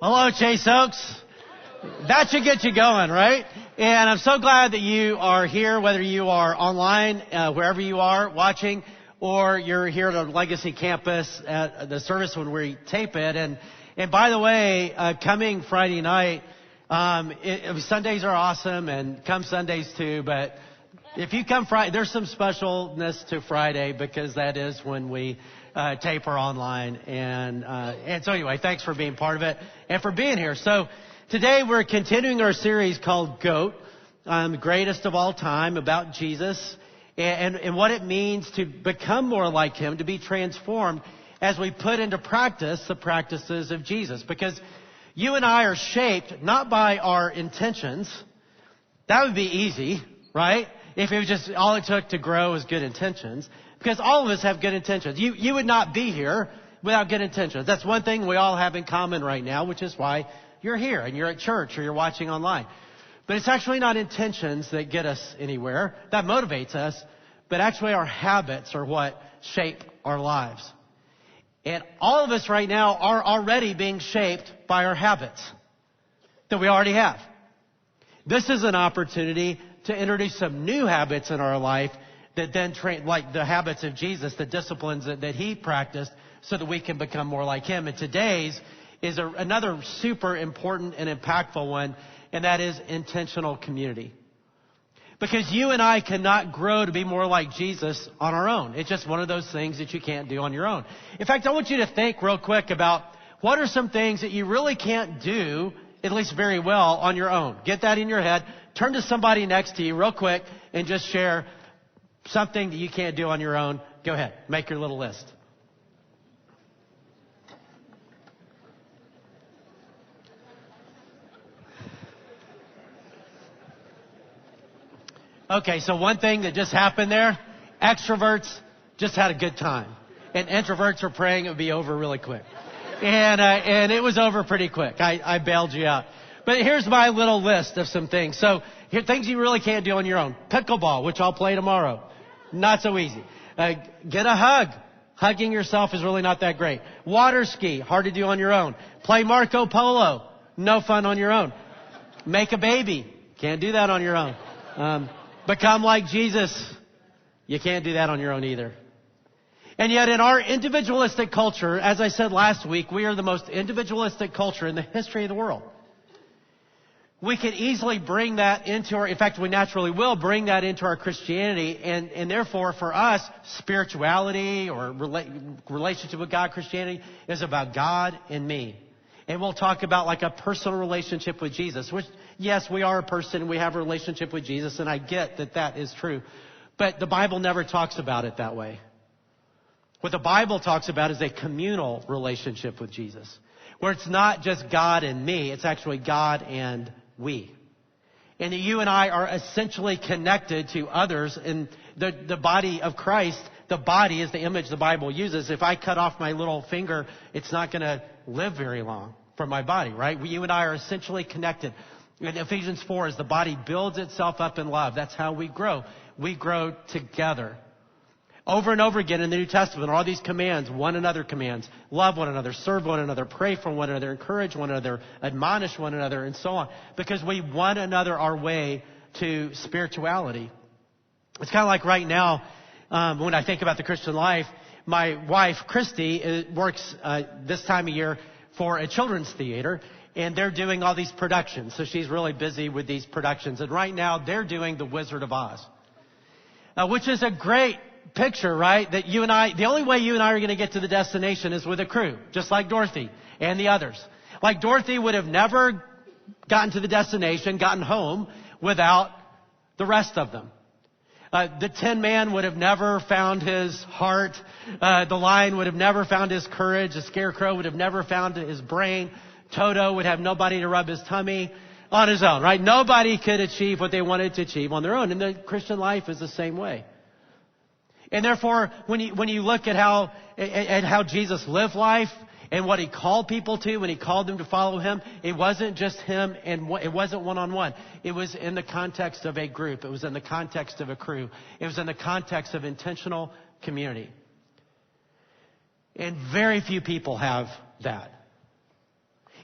Hello, Chase Oaks. That should get you going, right? And I'm so glad that you are here, whether you are online, wherever you are watching, or you're here at our Legacy campus at the service when we tape it. And by the way, coming Friday night, Sundays are awesome, and come Sundays too, but if you come Friday, there's some specialness to Friday because that is when we taper online. And so anyway, thanks for being part of it and for being here. So today we're continuing our series called G.O.A.T, greatest of all time, about Jesus and what it means to become more like him, to be transformed as we put into practice the practices of Jesus. Because you and I are shaped not by our intentions. That would be easy, right? If it was just all it took to grow was good intentions. Because all of us have good intentions. You would not be here without good intentions. That's one thing we all have in common right now, which is why you're here and you're at church or you're watching online. But it's actually not intentions that get us anywhere. That motivates us. But actually our habits are what shape our lives. And all of us right now are already being shaped by our habits that we already have. This is an opportunity to introduce some new habits in our life that then like the habits of Jesus, the disciplines that he practiced so that we can become more like him. And today's is another super important and impactful one, and that is intentional community. Because you and I cannot grow to be more like Jesus on our own. It's just one of those things that you can't do on your own. In fact, I want you to think real quick about what are some things that you really can't do, at least very well, on your own. Get that in your head. Turn to somebody next to you real quick and just share something that you can't do on your own. Go ahead. Make your little list. Okay, so one thing that just happened there, extroverts just had a good time. And introverts are praying it would be over really quick. And it was over pretty quick. I bailed you out. But here's my little list of some things. So here, things you really can't do on your own. Pickleball, which I'll play tomorrow. Not so easy. Get a hug. Hugging yourself is really not that great. Water ski, hard to do on your own. Play Marco Polo. No fun on your own. Make a baby. Can't do that on your own. Become like Jesus. You can't do that on your own either. And yet in our individualistic culture, as I said last week, we are the most individualistic culture in the history of the world. We can easily bring that into in fact, we naturally will bring that into our Christianity. And therefore, for us, spirituality or relationship with God, Christianity, is about God and me. And we'll talk about like a personal relationship with Jesus, which, yes, we are a person and we have a relationship with Jesus, and I get that that is true. But the Bible never talks about it that way. What the Bible talks about is a communal relationship with Jesus, where it's not just God and me, it's actually God and we. And that you and I are essentially connected to others in the body of Christ. The body is the image the Bible uses. If I cut off my little finger, it's not going to live very long from my body, right? You and I are essentially connected. In Ephesians 4, as the body builds itself up in love, that's how we grow. We grow together. Over and over again in the New Testament, all these commands, one another commands. Love one another, serve one another, pray for one another, encourage one another, admonish one another, and so on. Because we one another our way to spirituality. It's kind of like right now, when I think about the Christian life, my wife, Christy, works this time of year for a children's theater, and they're doing all these productions. So she's really busy with these productions. And right now, they're doing The Wizard of Oz, which is a great picture, right? That you and I, the only way you and I are going to get to the destination is with a crew, just like Dorothy and the others. Like Dorothy would have never gotten to the destination, gotten home, without the rest of them. The Tin Man would have never found his heart. The Lion would have never found his courage. The Scarecrow would have never found his brain. Toto would have nobody to rub his tummy on his own, right? Nobody could achieve what they wanted to achieve on their own. And the Christian life is the same way. And therefore, when you look at how Jesus lived life and what he called people to when he called them to follow him, it wasn't just him and it wasn't one-on-one. It was in the context of a group. It was in the context of a crew. It was in the context of intentional community. And very few people have that.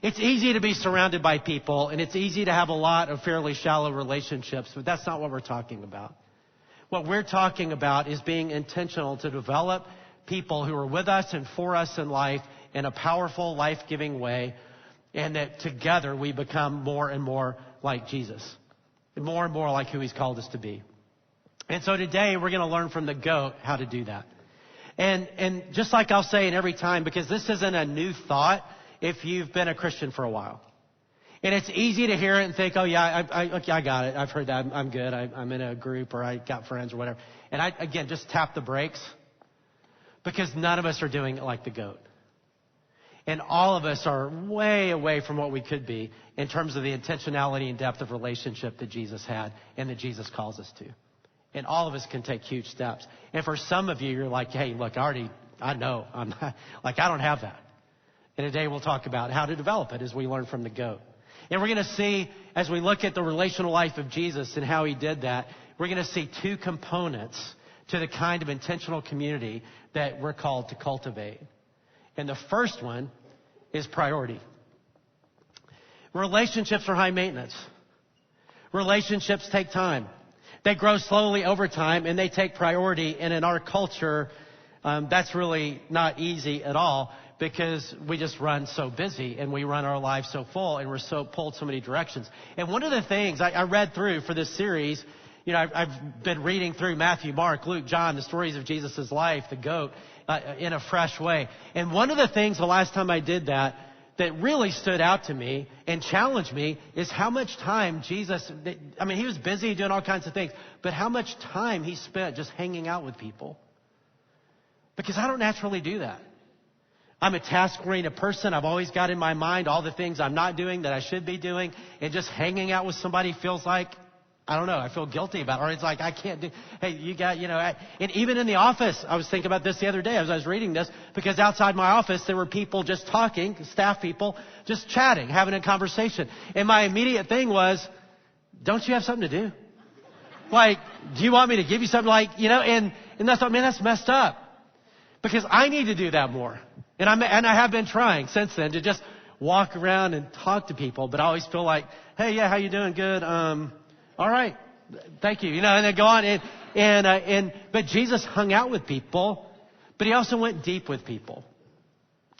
It's easy to be surrounded by people, and it's easy to have a lot of fairly shallow relationships, but that's not what we're talking about. What we're talking about is being intentional to develop people who are with us and for us in life in a powerful, life-giving way, and that together we become more and more like Jesus, and more like who He's called us to be. And so today we're going to learn from the GOAT how to do that. And just like I'll say it every time, because this isn't a new thought if you've been a Christian for a while. And it's easy to hear it and think, oh yeah, I got it. I've heard that. I'm good. I'm in a group, or I got friends or whatever. And again, just tap the brakes, because none of us are doing it like the GOAT. And all of us are way away from what we could be in terms of the intentionality and depth of relationship that Jesus had and that Jesus calls us to. And all of us can take huge steps. And for some of you, you're like, hey, look, I know. I'm not, like, I don't have that. And today we'll talk about how to develop it as we learn from the GOAT. And we're going to see, as we look at the relational life of Jesus and how He did that, we're going to see two components to the kind of intentional community that we're called to cultivate. And the first one is priority. Relationships are high maintenance. Relationships take time. They grow slowly over time, and they take priority. And in our culture, that's really not easy at all, because we just run so busy and we run our lives so full and we're so pulled so many directions. And one of the things I read through for this series, you know, I've been reading through Matthew, Mark, Luke, John, the stories of Jesus' life, the GOAT, in a fresh way. And one of the things the last time I did that really stood out to me and challenged me is how much time Jesus, I mean, He was busy doing all kinds of things, but how much time He spent just hanging out with people. Because I don't naturally do that. I'm a task-oriented person. I've always got in my mind all the things I'm not doing that I should be doing. And just hanging out with somebody feels like, I don't know, I feel guilty about it. Or it's like, I can't do, hey, you got, you know, and even in the office, I was thinking about this the other day as I was reading this, because outside my office, there were people just talking, staff people, just chatting, having a conversation. And my immediate thing was, don't you have something to do? Like, do you want me to give you something, like, you know, and that's, man, that's messed up. Because I need to do that more. And I have been trying since then to just walk around and talk to people, but I always feel like, hey, yeah, how you doing? Good. All right. Thank you. You know, and then go on. But Jesus hung out with people, but He also went deep with people.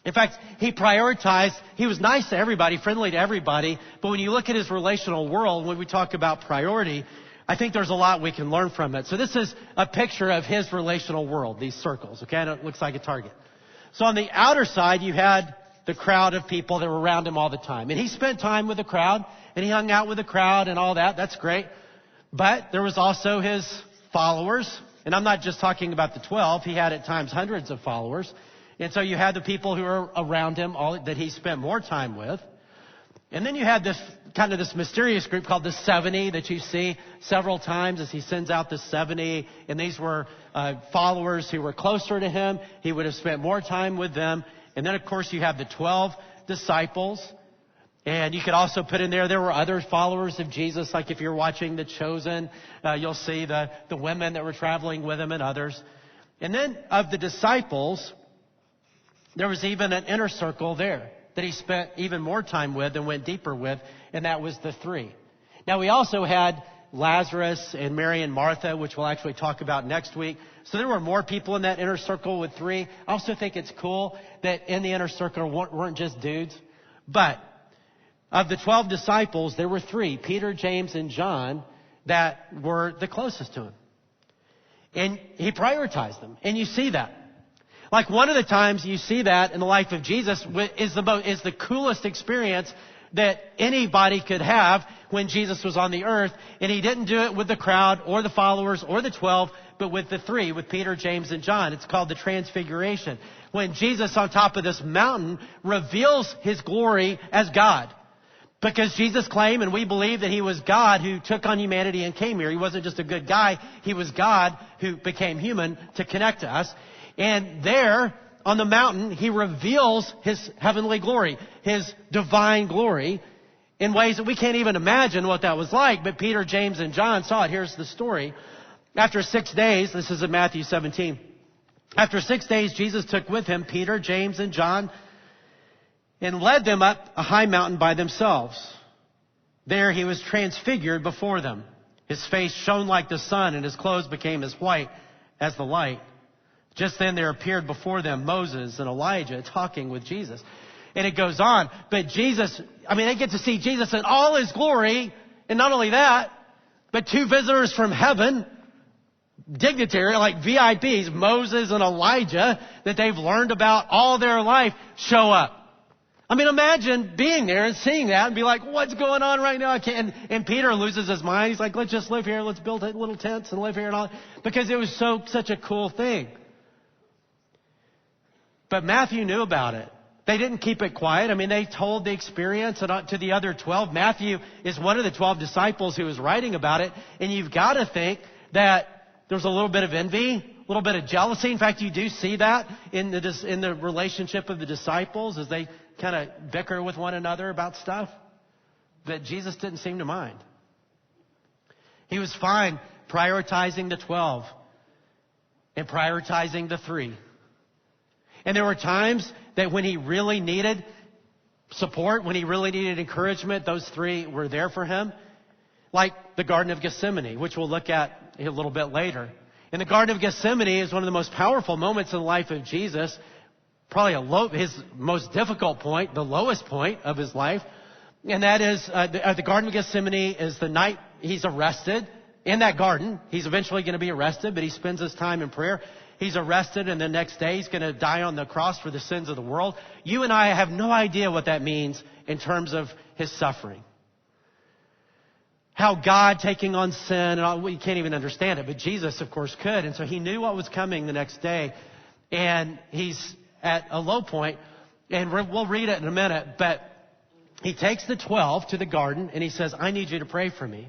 In fact, He prioritized, He was nice to everybody, friendly to everybody. But when you look at His relational world, when we talk about priority, I think there's a lot we can learn from it. So this is a picture of His relational world, these circles, okay? And it looks like a target. So on the outer side, you had the crowd of people that were around Him all the time. And He spent time with the crowd, and He hung out with the crowd and all that. That's great. But there was also His followers. And I'm not just talking about the 12. He had at times hundreds of followers. And so you had the people who were around Him that He spent more time with. And then you had this kind of this mysterious group called the 70 that you see several times as He sends out the 70. And these were followers who were closer to Him. He would have spent more time with them. And then, of course, you have the 12 disciples. And you could also put in there were other followers of Jesus. Like if you're watching The Chosen, you'll see the women that were traveling with Him and others. And then of the disciples, there was even an inner circle there that He spent even more time with and went deeper with, and that was the 3. Now, we also had Lazarus and Mary and Martha, which we'll actually talk about next week. So there were more people in that inner circle with 3. I also think it's cool that in the inner circle weren't just dudes. But of the 12 disciples, there were 3, Peter, James, and John, that were the closest to Him. And He prioritized them. And you see that. Like one of the times you see that in the life of Jesus is the coolest experience that anybody could have when Jesus was on the earth. And He didn't do it with the crowd or the followers or the 12, but with the 3, with Peter, James, and John. It's called the Transfiguration. When Jesus on top of this mountain reveals His glory as God. Because Jesus claimed, and we believe, that He was God who took on humanity and came here. He wasn't just a good guy. He was God who became human to connect to us. And there, on the mountain, He reveals His heavenly glory, His divine glory, in ways that we can't even imagine what that was like. But Peter, James, and John saw it. Here's the story. After 6 days, this is in Matthew 17. After 6 days, Jesus took with Him Peter, James, and John, and led them up a high mountain by themselves. There he was transfigured before them. His face shone like the sun, and his clothes became as white as the light. Just then there appeared before them Moses and Elijah talking with Jesus. And it goes on. But Jesus, they get to see Jesus in all his glory. And not only that, but two visitors from heaven, dignitary, like VIPs, Moses and Elijah, that they've learned about all their life, show up. Imagine being there and seeing that and be like, what's going on right now? I can't. And Peter loses his mind. He's like, let's just live here. Let's build little tents and live here and all. Because it was such a cool thing. But Matthew knew about it. They didn't keep it quiet. They told the experience to the other 12. Matthew is one of the 12 disciples who was writing about it. And you've got to think that there's a little bit of envy, a little bit of jealousy. In fact, you do see that in the relationship of the disciples as they kind of bicker with one another about stuff that Jesus didn't seem to mind. He was fine prioritizing the 12 and prioritizing the 3. And there were times that when he really needed support, when he really needed encouragement, those 3 were there for him. Like the Garden of Gethsemane, which we'll look at a little bit later. In the Garden of Gethsemane is one of the most powerful moments in the life of Jesus. Probably his most difficult point, the lowest point of his life. And that is, the Garden of Gethsemane is the night he's arrested. In that garden, he's eventually going to be arrested, but he spends his time in prayer. He's arrested, and the next day he's going to die on the cross for the sins of the world. You and I have no idea what that means in terms of his suffering. How God taking on sin, and all, we can't even understand it, but Jesus, of course, could. And so he knew what was coming the next day, and he's at a low point, and we'll read it in a minute, but he takes the 12 to the garden, and he says, I need you to pray for me.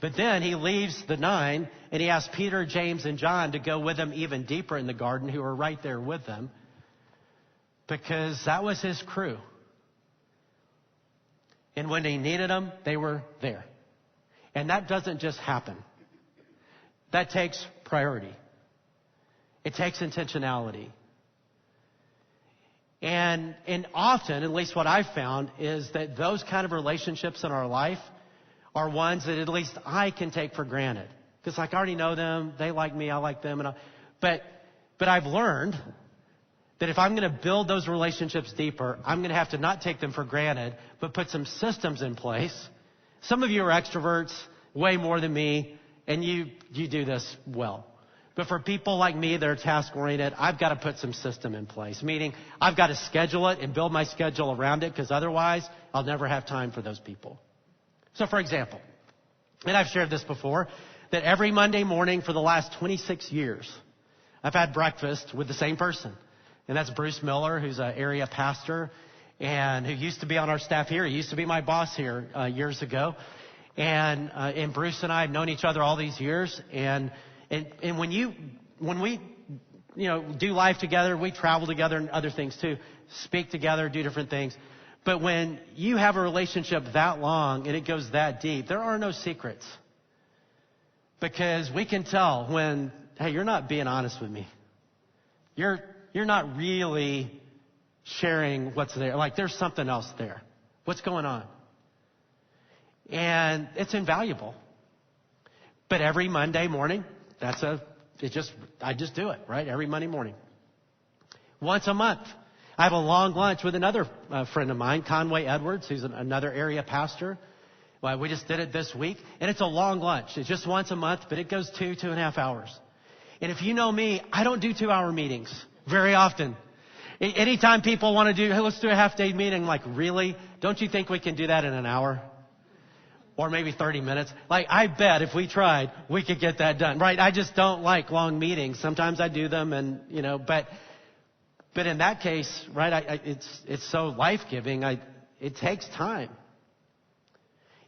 But then he leaves the 9, and he asks Peter, James, and John to go with him even deeper in the garden, who are right there with them, because that was his crew. And when he needed them, they were there. And that doesn't just happen. That takes priority. It takes intentionality. And often, at least what I've found, is that those kind of relationships in our life are ones that at least I can take for granted. Because I already know them, they like me, I like them. But I've learned that if I'm going to build those relationships deeper, I'm going to have to not take them for granted, but put some systems in place. Some of you are extroverts way more than me, and you do this well. But for people like me that are task-oriented, I've got to put some system in place. Meaning, I've got to schedule it and build my schedule around it, because otherwise, I'll never have time for those people. So, for example, and I've shared this before, that every Monday morning for the last 26 years, I've had breakfast with the same person. And that's Bruce Miller, who's an area pastor, and who used to be on our staff here. He used to be my boss here years ago. And Bruce and I have known each other all these years. And when we do life together, we travel together and other things too, speak together, do different things. But when you have a relationship that long and it goes that deep, there are no secrets. Because we can tell when, hey, you're not being honest with me. You're not really sharing what's there. Like there's something else there. What's going on? And it's invaluable. But every Monday morning, I just do it, right? Every Monday morning. Once a month, I have a long lunch with another friend of mine, Conway Edwards, who's another area pastor. Well, we just did it this week, and it's a long lunch. It's just once a month, but it goes 2.5 hours. And if you know me, I don't do 2-hour meetings very often. Anytime people want to do, hey, let's do a half-day meeting, like, really? Don't you think we can do that in an hour? Or maybe 30 minutes. Like, I bet if we tried, we could get that done, right? I just don't like long meetings. Sometimes I do them and, but in that case, right, it's so life-giving. It takes time.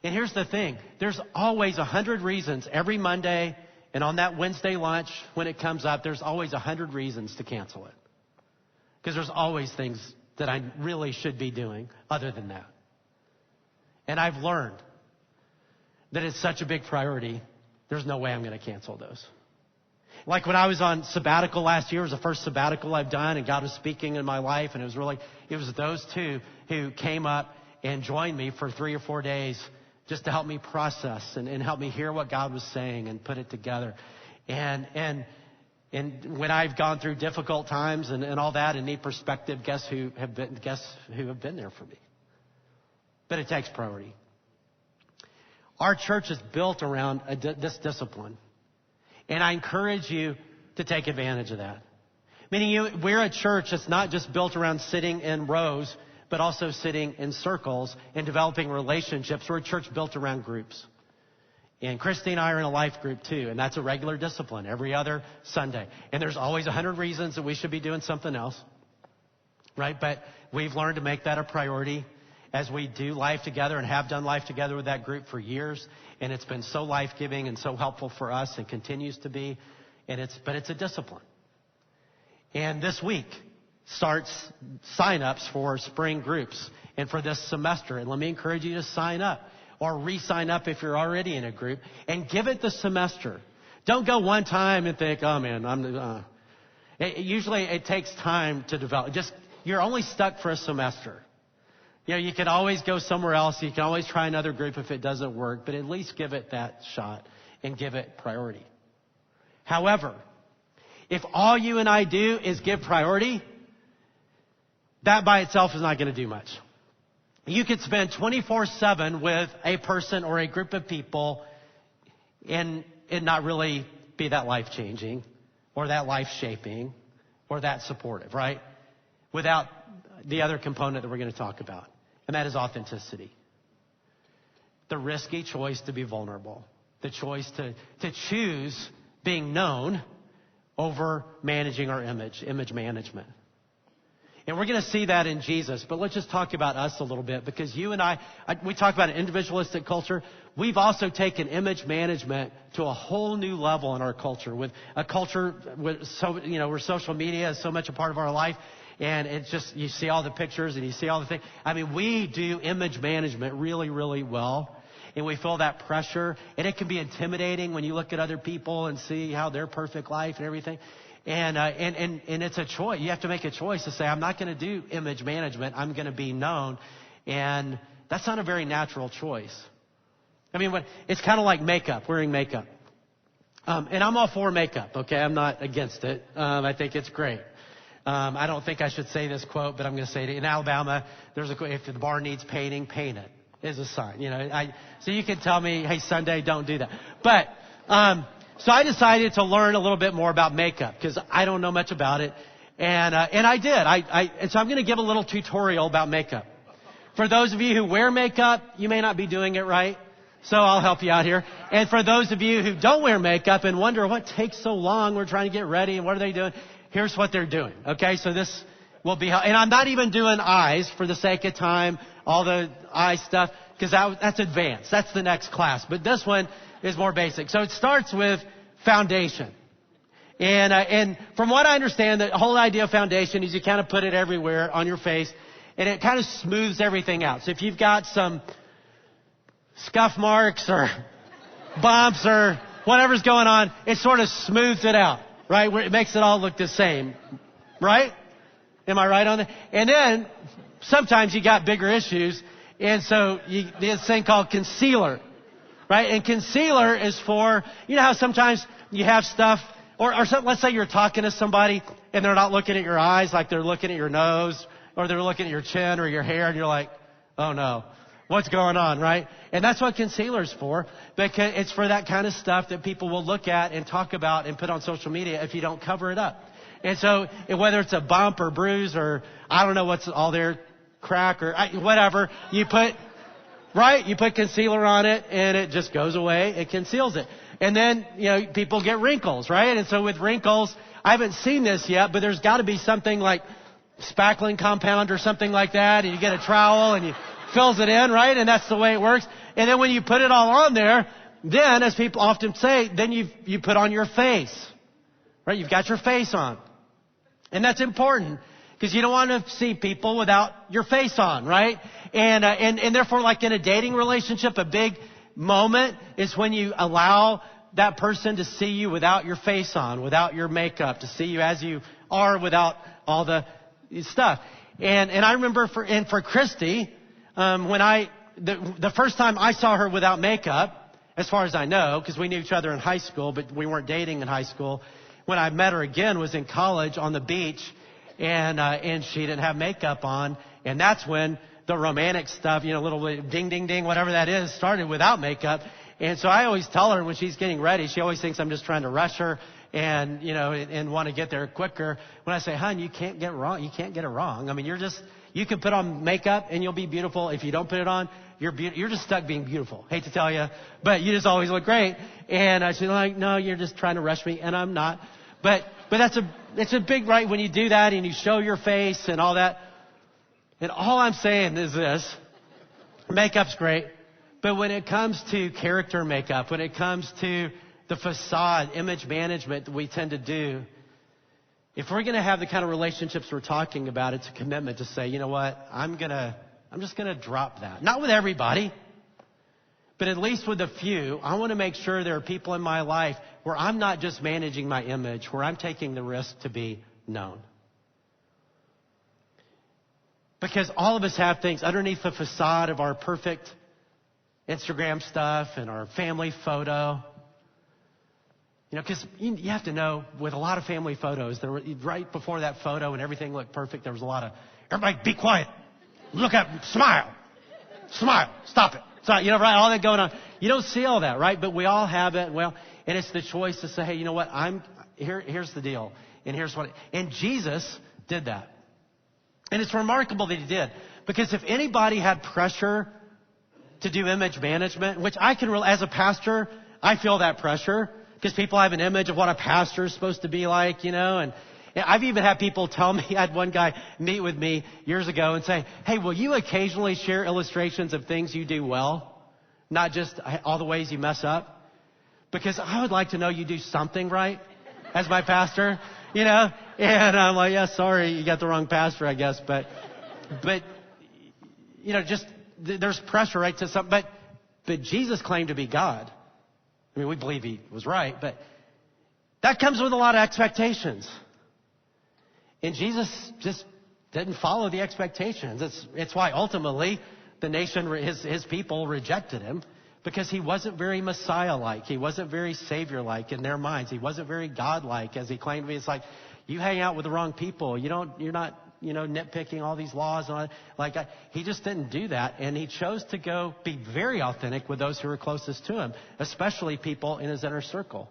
And here's the thing. There's always 100 reasons every Monday, and on that Wednesday lunch, when it comes up, there's always 100 reasons to cancel it. Because there's always things that I really should be doing other than that. And I've learned that it's such a big priority, there's no way I'm going to cancel those. Like when I was on sabbatical last year, it was the first sabbatical I've done, and God was speaking in my life, and it was those two who came up and joined me for 3 or 4 days just to help me process and help me hear what God was saying and put it together. And when I've gone through difficult times and all that and need perspective, guess who have been there for me? But it takes priority. Our church is built around this discipline. And I encourage you to take advantage of that. Meaning we're a church that's not just built around sitting in rows, but also sitting in circles and developing relationships. We're a church built around groups. And Christy and I are in a life group too, and that's a regular discipline every other Sunday. And there's always 100 reasons that we should be doing something else, right? But we've learned to make that a priority as we do life together and have done life together with that group for years. And it's been so life-giving and so helpful for us and continues to be. But it's a discipline. And this week starts sign-ups for spring groups and for this semester. And let me encourage you to sign up or re-sign up if you're already in a group and give it the semester. Don't go one time and think, oh man, usually it takes time to develop. You're only stuck for a semester. You know, you can always go somewhere else. You can always try another group if it doesn't work, but at least give it that shot and give it priority. However, if all you and I do is give priority, that by itself is not going to do much. You could spend 24/7 with a person or a group of people and it not really be that life-changing or that life-shaping or that supportive, right? Without the other component that we're going to talk about. And that is authenticity. The risky choice to be vulnerable. The choice to choose being known over managing our image management. And we're going to see that in Jesus. But let's just talk about us a little bit, because you and we talk about an individualistic culture. We've also taken image management to a whole new level in our culture, with a culture where social media is so much a part of our life. And it's just, you see all the pictures and you see all the things. I mean, we do image management really, really well. And we feel that pressure. And it can be intimidating when you look at other people and see how their perfect life and everything. And it's a choice. You have to make a choice to say, I'm not going to do image management. I'm going to be known. And that's not a very natural choice. I mean, it's kind of like makeup, wearing makeup. And I'm all for makeup, okay? I'm not against it. I think it's great. I don't think I should say this quote, but I'm going to say it. In Alabama, there's a quote: if the bar needs painting, paint it, is a sign. So you can tell me, hey, Sunday, don't do that. But so I decided to learn a little bit more about makeup, because I don't know much about it, and I did. And so I'm going to give a little tutorial about makeup. For those of you who wear makeup, you may not be doing it right, so I'll help you out here. And for those of you who don't wear makeup and wonder what takes so long, we're trying to get ready and what are they doing? Here's what they're doing, okay? So this will be, and I'm not even doing eyes for the sake of time, all the eye stuff, because that's advanced. That's the next class. But this one is more basic. So it starts with foundation. And from what I understand, the whole idea of foundation is you kind of put it everywhere on your face, and it kind of smooths everything out. So if you've got some scuff marks or bumps or whatever's going on, it sort of smooths it out. Right? Where it makes it all look the same. Right? Am I right on that? And then sometimes you got bigger issues. And so this thing called concealer. Right? And concealer is for, how sometimes you have stuff, or let's say you're talking to somebody and they're not looking at your eyes, like they're looking at your nose, or they're looking at your chin or your hair, and you're like, oh no. What's going on, right? And that's what concealer's for, because it's for that kind of stuff that people will look at and talk about and put on social media if you don't cover it up. And so whether it's a bump or bruise or I don't know what's all there, crack or whatever, you put concealer on it and it just goes away. It conceals it. And then, people get wrinkles, right? And so with wrinkles, I haven't seen this yet, but there's got to be something like spackling compound or something like that. And you get a trowel and you fills it in, right? And that's the way it works. And then when you put it all on there, then, as people often say, then you put on your face, right? You've got your face on. And that's important, because you don't want to see people without your face on, right? And therefore, like in a dating relationship, a big moment is when you allow that person to see you without your face on, without your makeup, to see you as you are without all the stuff. And I remember for Christy, the first time I saw her without makeup, as far as I know, because we knew each other in high school, but we weren't dating in high school. When I met her again was in college on the beach, and she didn't have makeup on, and that's when the romantic stuff, little ding, ding, ding, whatever that is, started without makeup. And so I always tell her when she's getting ready, she always thinks I'm just trying to rush her and want to get there quicker. When I say, hon, you can't get it wrong. I mean, you can put on makeup and you'll be beautiful. If you don't put it on, you're just stuck being beautiful. Hate to tell you, but you just always look great. And she's like, no, you're just trying to rush me, and I'm not. But it's a big right when you do that and you show your face and all that. And all I'm saying is this: makeup's great, but when it comes to character makeup, when it comes to the facade, image management that we tend to do, if we're going to have the kind of relationships we're talking about, it's a commitment to say, you know what, I'm just going to drop that. Not with everybody, but at least with a few. I want to make sure there are people in my life where I'm not just managing my image, where I'm taking the risk to be known. Because all of us have things underneath the facade of our perfect Instagram stuff and our family photo. Because you have to know, with a lot of family photos, right before that photo and everything looked perfect, there was a lot of, everybody be quiet, look up, smile, stop it. So, right, all that going on. You don't see all that, right? But we all have it. And it's the choice to say, hey, you know what, here's the deal. And Jesus did that. And it's remarkable that he did. Because if anybody had pressure to do image management, which I can, as a pastor, I feel that pressure. Because people have an image of what a pastor is supposed to be like, And I've even had people tell me, I had one guy meet with me years ago and say, hey, will you occasionally share illustrations of things you do well? Not just all the ways you mess up? Because I would like to know you do something right as my pastor, And I'm like, yeah, sorry, you got the wrong pastor, I guess. But there's pressure, right, to something. But Jesus claimed to be God. I mean, we believe he was right, but that comes with a lot of expectations. And Jesus just didn't follow the expectations. It's why ultimately the nation, his people rejected him, because he wasn't very Messiah-like. He wasn't very Savior-like in their minds. He wasn't very God-like as he claimed to be. It's like, you hang out with the wrong people. You're not, nitpicking all these laws. And he just didn't do that. And he chose to go be very authentic with those who were closest to him, especially people in his inner circle.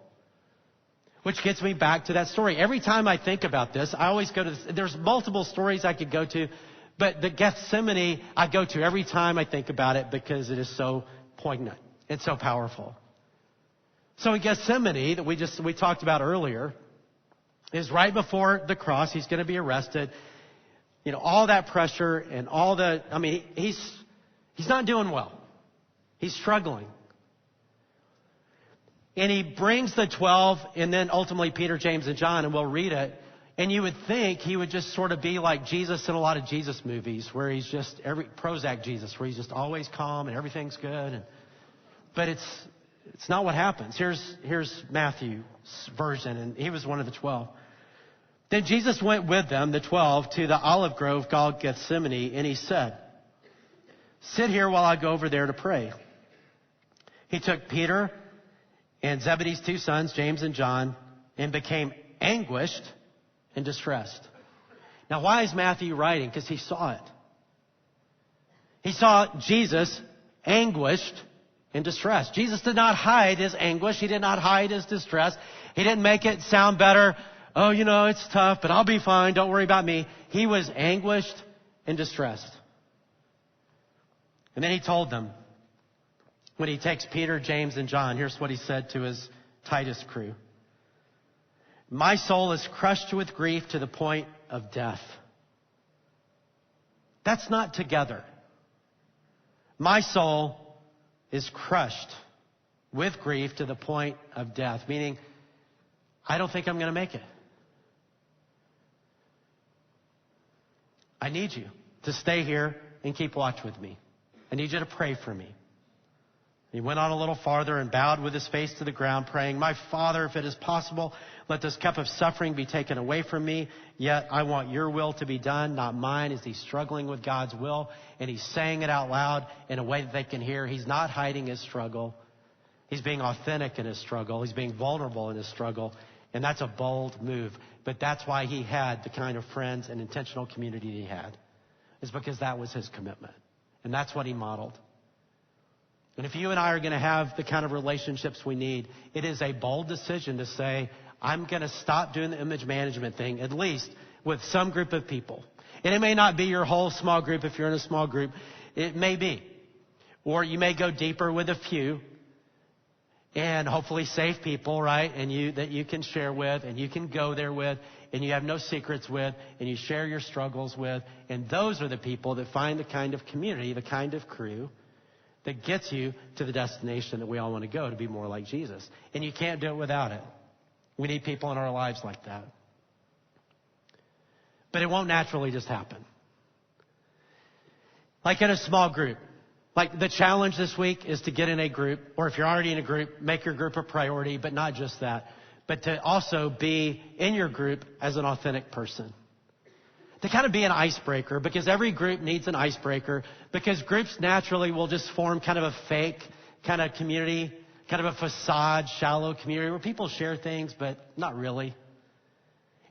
Which gets me back to that story. Every time I think about this, I always go to this. There's multiple stories I could go to, but the Gethsemane I go to every time I think about it because it is so poignant. It's so powerful. So in Gethsemane, that we talked about earlier, is right before the cross. He's going to be arrested. All that pressure and he's not doing well. He's struggling. And he brings the 12 and then ultimately Peter, James, and John, and we'll read it. And you would think he would just sort of be like Jesus in a lot of Jesus movies, where he's just Prozac Jesus, where he's just always calm and everything's good. But it's not what happens. Here's Matthew's version, and he was one of the 12. Then Jesus went with them, the 12, to the olive grove called Gethsemane, and he said, sit here while I go over there to pray. He took Peter and Zebedee's two sons, James and John, and became anguished and distressed. Now, why is Matthew writing? Because he saw it. He saw Jesus anguished and distressed. Jesus did not hide his anguish. He did not hide his distress. He didn't make it sound better. Oh, it's tough, but I'll be fine. Don't worry about me. He was anguished and distressed. And then he told them, when he takes Peter, James, and John, here's what he said to his Titus crew. My soul is crushed with grief to the point of death. That's not together. My soul is crushed with grief to the point of death, meaning I don't think I'm going to make it. I need you to stay here and keep watch with me. I need you to pray for me. He went on a little farther and bowed with his face to the ground, praying, "My Father, if it is possible, let this cup of suffering be taken away from me. Yet I want your will to be done, not mine." As he's struggling with God's will, and he's saying it out loud in a way that they can hear. He's not hiding his struggle. He's being authentic in his struggle. He's being vulnerable in his struggle. And that's a bold move. But that's why he had the kind of friends and intentional community he had. It's because that was his commitment. And that's what he modeled. And if you and I are going to have the kind of relationships we need, it is a bold decision to say, I'm going to stop doing the image management thing, at least with some group of people. And it may not be your whole small group if you're in a small group. It may be. Or you may go deeper with a few. And hopefully safe people, right? And that you can share with, and you can go there with, and you have no secrets with, and you share your struggles with. And those are the people that find the kind of community, the kind of crew that gets you to the destination that we all want to go, to be more like Jesus. And you can't do it without it. We need people in our lives like that. But it won't naturally just happen. Like in a small group. Like the challenge this week is to get in a group, or if you're already in a group, make your group a priority, but not just that. But to also be in your group as an authentic person. To kind of be an icebreaker, because every group needs an icebreaker, because groups naturally will just form kind of a fake kind of community, kind of a facade, shallow community where people share things, but not really.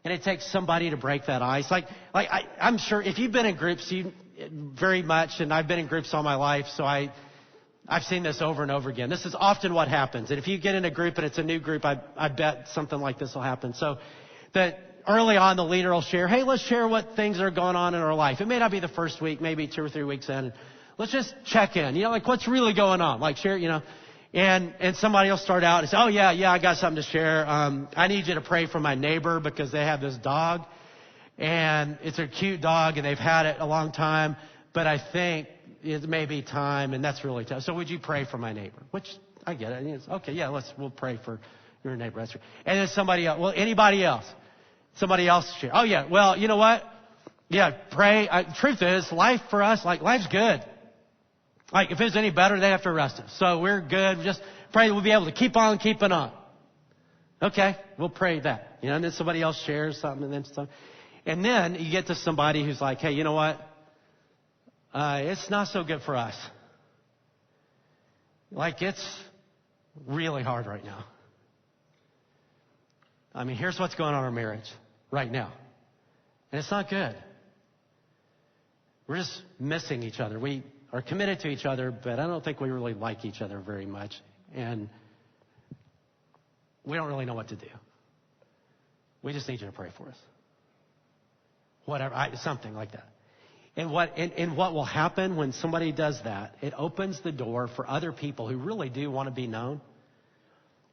And it takes somebody to break that ice. I'm sure if you've been in groups, you very much, and I've been in groups all my life, so I've seen this over and over again. This is often what happens. And if you get in a group and it's a new group, I bet something like this will happen. So that early on, the leader will share, hey, let's share what things are going on in our life. It may not be the first week, maybe 2 or 3 weeks in. Let's just check in, like what's really going on? Like share, and somebody will start out and say, oh yeah, I got something to share. I need you to pray for my neighbor because they have this dog and it's a cute dog and they've had it a long time, but I think it may be time and that's really tough. So would you pray for my neighbor? Which I get it. It's, okay, yeah, we'll pray for your neighbor. That's right. And then somebody else, anybody else? Somebody else share. Oh yeah, well, you know what? Yeah, pray. Truth is, life for us, life's good. Like if it's any better, they have to arrest us. So we're good. Just pray that we'll be able to keep on keeping on. Okay, we'll pray that. And then somebody else shares something and then something. And then you get to somebody who's like, hey, you know what? It's not so good for us. Like it's really hard right now. I mean, here's what's going on in our marriage right now. And it's not good. We're just missing each other. We are committed to each other, but I don't think we really like each other very much. And we don't really know what to do. We just need you to pray for us. Whatever, something like that. And what will happen when somebody does that, it opens the door for other people who really do want to be known.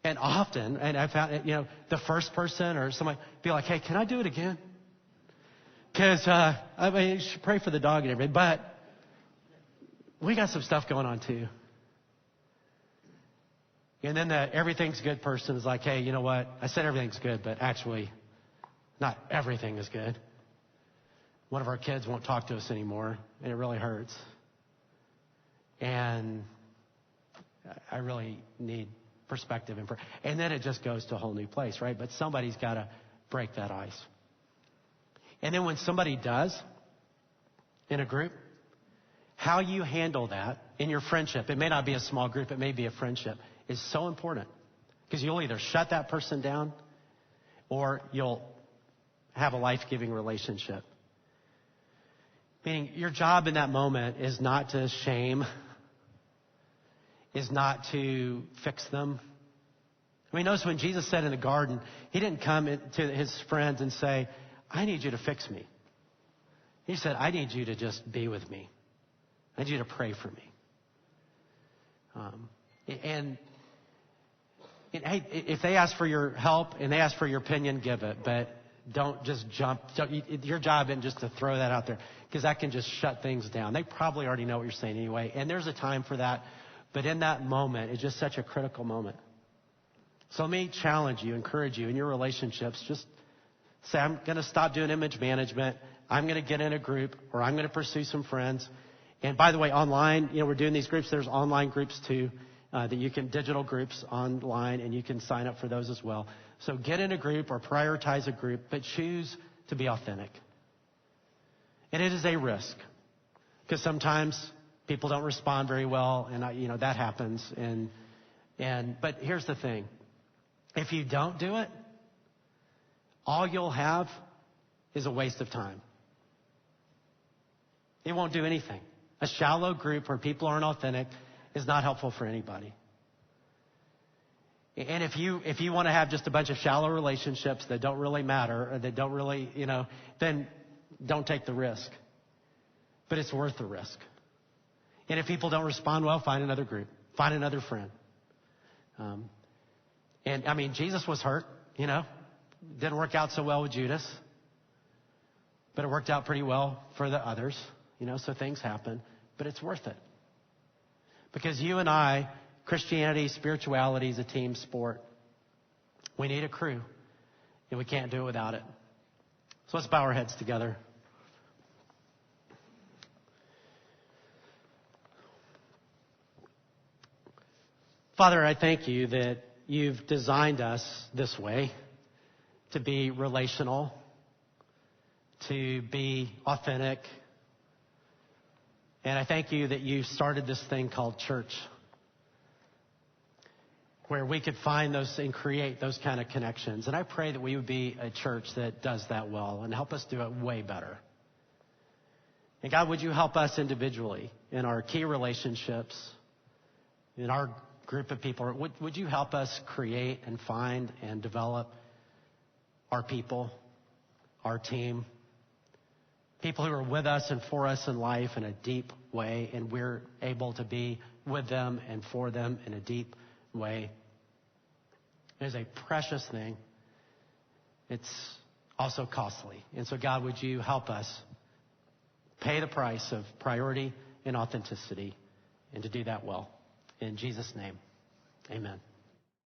And often, and I found, the first person or somebody be like, hey, can I do it again? Because, you should pray for the dog and everything, but we got some stuff going on too. And then the everything's good person is like, hey, you know what? I said everything's good, but actually, not everything is good. One of our kids won't talk to us anymore, and it really hurts. And I really need perspective and then it just goes to a whole new place, right? But somebody's got to break that ice. And then when somebody does in a group, how you handle that in your friendship, it may not be a small group, it may be a friendship, is so important. Because you'll either shut that person down or you'll have a life-giving relationship. Meaning your job in that moment is not to shame, is not to fix them. I mean, notice when Jesus said in the garden, he didn't come to his friends and say, I need you to fix me. He said, I need you to just be with me. I need you to pray for me. And hey, if they ask for your help and they ask for your opinion, give it. But don't just jump. Your job isn't just to throw that out there because that can just shut things down. They probably already know what you're saying anyway. And there's a time for that. But in that moment, it's just such a critical moment. So let me challenge you, encourage you in your relationships. Just say, I'm going to stop doing image management. I'm going to get in a group, or I'm going to pursue some friends. And by the way, online, we're doing these groups. There's online groups too. that you can, digital groups online, and you can sign up for those as well. So get in a group or prioritize a group, but choose to be authentic. And it is a risk, because sometimes people don't respond very well, and that happens. But here's the thing: if you don't do it, all you'll have is a waste of time. It won't do anything. A shallow group where people aren't authentic is not helpful for anybody. And if you want to have just a bunch of shallow relationships that don't really matter, or that don't really, then don't take the risk. But it's worth the risk. And if people don't respond well, find another group. Find another friend. Jesus was hurt, Didn't work out so well with Judas. But it worked out pretty well for the others, so things happen. But it's worth it. Because you and I, Christianity, spirituality is a team sport. We need a crew, and we can't do it without it. So let's bow our heads together. Father, I thank you that you've designed us this way, to be relational, to be authentic. And I thank you that you started this thing called church, where we could find those and create those kind of connections. And I pray that we would be a church that does that well, and help us do it way better. And God, would you help us individually in our key relationships, in our group of people? Would you help us create and find and develop our people, our team, people who are with us and for us in life in a deep way, and we're able to be with them and for them in a deep way. It is a precious thing. It's also costly. And so, God, would you help us pay the price of priority and authenticity, and to do that well. In Jesus' name, amen.